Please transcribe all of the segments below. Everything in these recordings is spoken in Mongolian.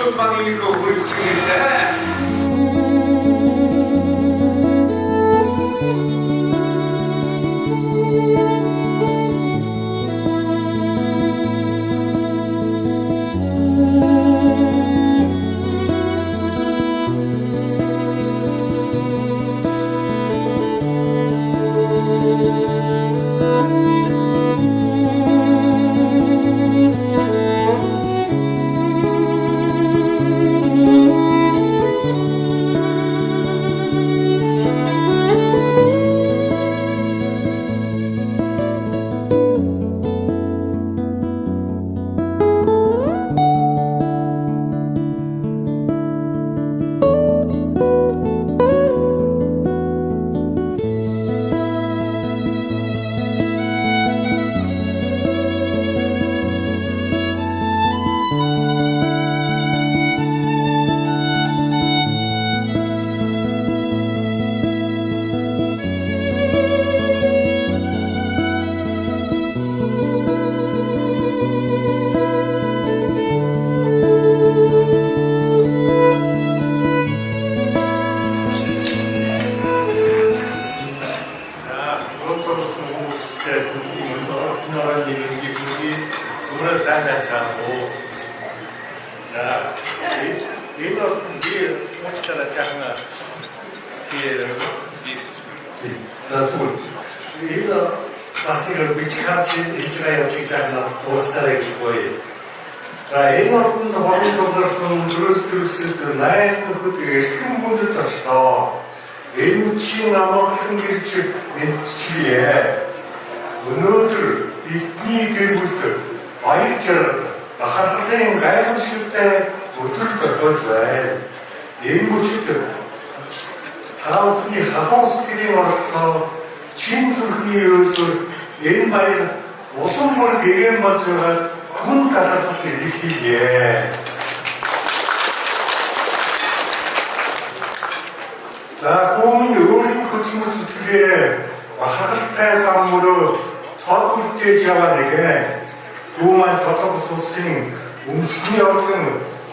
전방위로 우리 승인인데 За энэ орнд хорон солиорсон төрөлтөрсөн найз нөхөд хэн бүлд очтоо энэ чинь намайг гэрч мэдчихлээ. Өнөөдөр бидний гэр бүлд баяр жаргал бахархлын гайхамшигтай өдөр тохиолж байна. Энэ бүчид хаалхны хатан сэтгэлийн оролцоо чин зүрхний өдөр энэ баяр улам бүр гэгээн болж байгаа хүн талархал илэрхийлье. За хүмүүн өөрийн хөдөлмөр зүтгэлээр бахархалтай зам мөрөө тод үлдээж яваа нэгэ. Түүмэн Солонгос улсын үндэсний ордын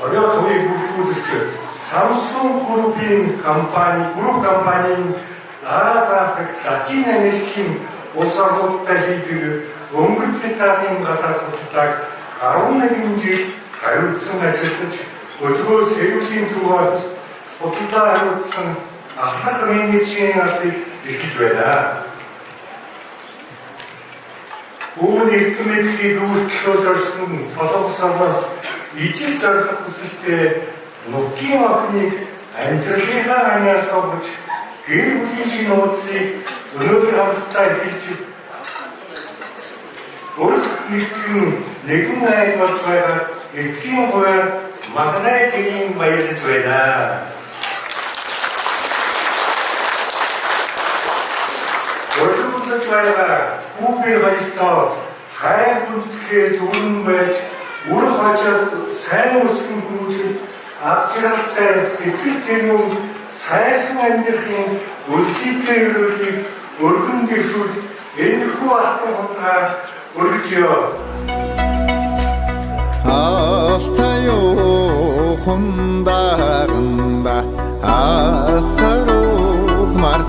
орой төвийг бүрдүүлэгч Samsung Group-ийн компанийн Аз Африк, Латин Америкийн улс орнуудтай хийдэг Өнгөт Британийн гадаад худалдааг 11 жил хариуцсан ажилтж өдгөө Сеулийн түвшинд худалдаа хариуцсан ахлах менежерийн ардыг эрхэж байна. Өмнө эрдэмтдийг өөрчлөө зорьсон Солонгос орноос ижил зорилго хүсэлтэй нутгийн охиныг амьдралынхаа амиас олж гэр бүлийн шинэ удсыг өнөөдөр хамтдаа эхэлж өрх нэгтгэн нэгэн найд болж байгаа эцгийн хувиар магнай тэнийн баярлаж байна. Өрхөмдөж байгаа хүүбэр баяртаа хайр хүндэтгэхээр дүүрэн байж үр хачаас сайн өсгөн хүмүүжил ад жаргалтай сэтгэл гэнүүн сайхан амьдрахын үлдээтэй өрөөдийг өргөн дэвшүүл энэхүү алтан хутгаа өргөжөө. Алтай ухандагында асарулмар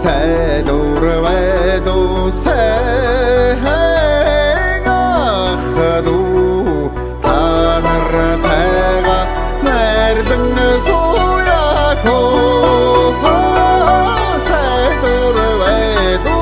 сэлурвэду сэгахаду танартайга нэрдэн суяхо сэлурвэду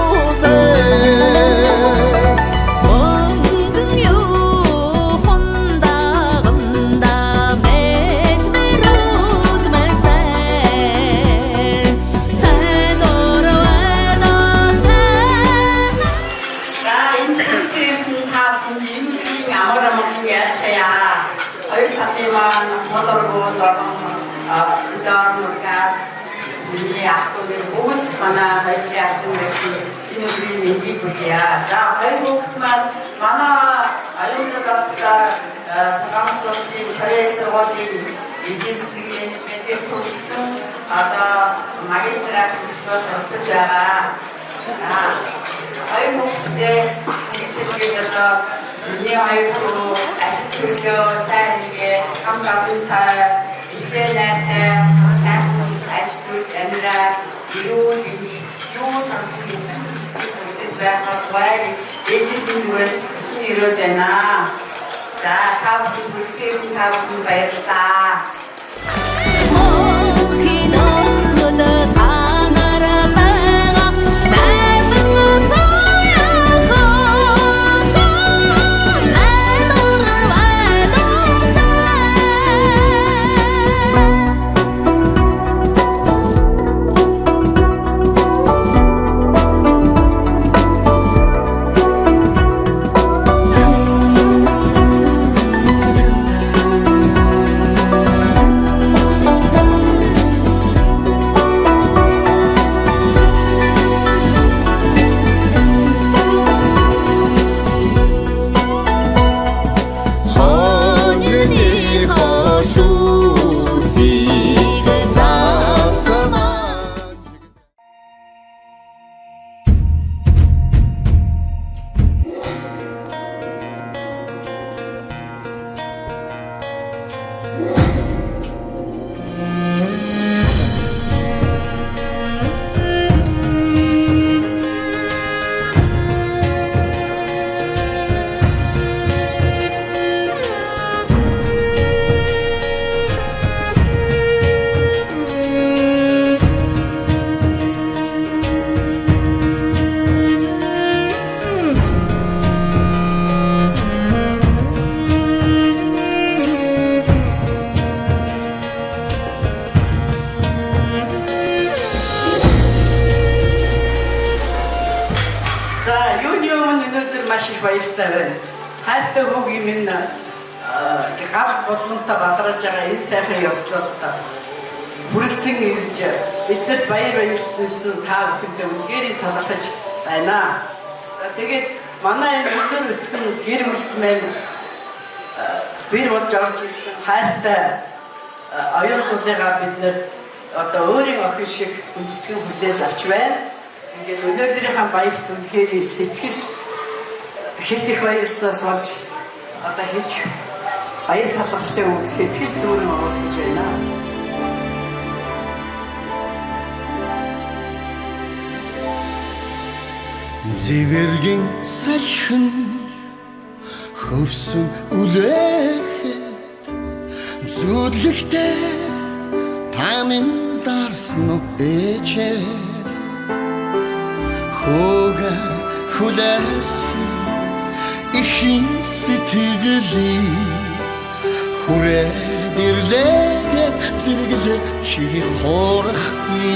манай баярын шинэврийн мэндийг хүргье. За хоёр хүүхдмаар манай аюултай Солонгос улсын Корея сургуулийн эдийн засгийн төгссөн одоо магистрат төгсгөөс орцож байгаа. Хоёр хүүхдээ хичээлээр одоо 은희 아이고 아직도 사이에 한가운데 이제한테 사는 아직도 아니라 요 상승이 있을 때 와야 예지도 무슨 이러잖아. 자, 다음 불쾌신 다음 봐야겠다. 자, 요니용은 너희들 마시고 있다면 할때 보기면 각 보통다 마드라자가 인생을 였었다. 부르칭 일죠. 이때 바이로 있으면 다 근데 우리끼리 다다같이 아니나. 되게 만나야 너희들 튼 기름을 쓰면 비를 못 잡을 수 있어. 할때 아연 소재가 믿는 어떤 어린 어휘식 음식을 불대지 않지만 이게 너희들이 한 바이스도 길이 시티스 히티 바이스 소치 아다 히티 바이스 타서세우 시티스 도는 어디잖아. Зэвэргийн салхин хөвсөн үлээхэд зүудлэгтэй тамин дарсан уу ээжээ Хөөг хүлээсэн ихийн сэтгэлий хүрээд ирлээгээд зэрэглээ чи хоорхгүй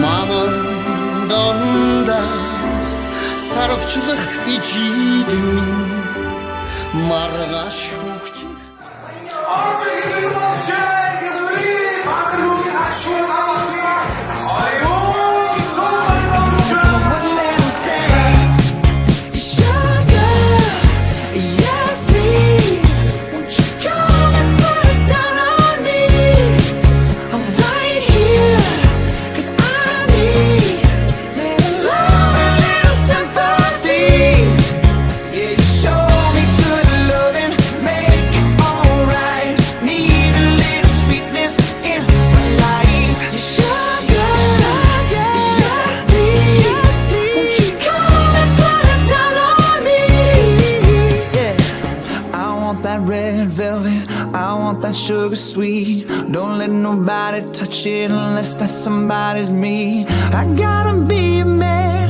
манан дондас сарвчлах ижидэн маргаш хөгч sugar sweet. Don't let nobody touch it unless that somebody's me. I gotta be a man.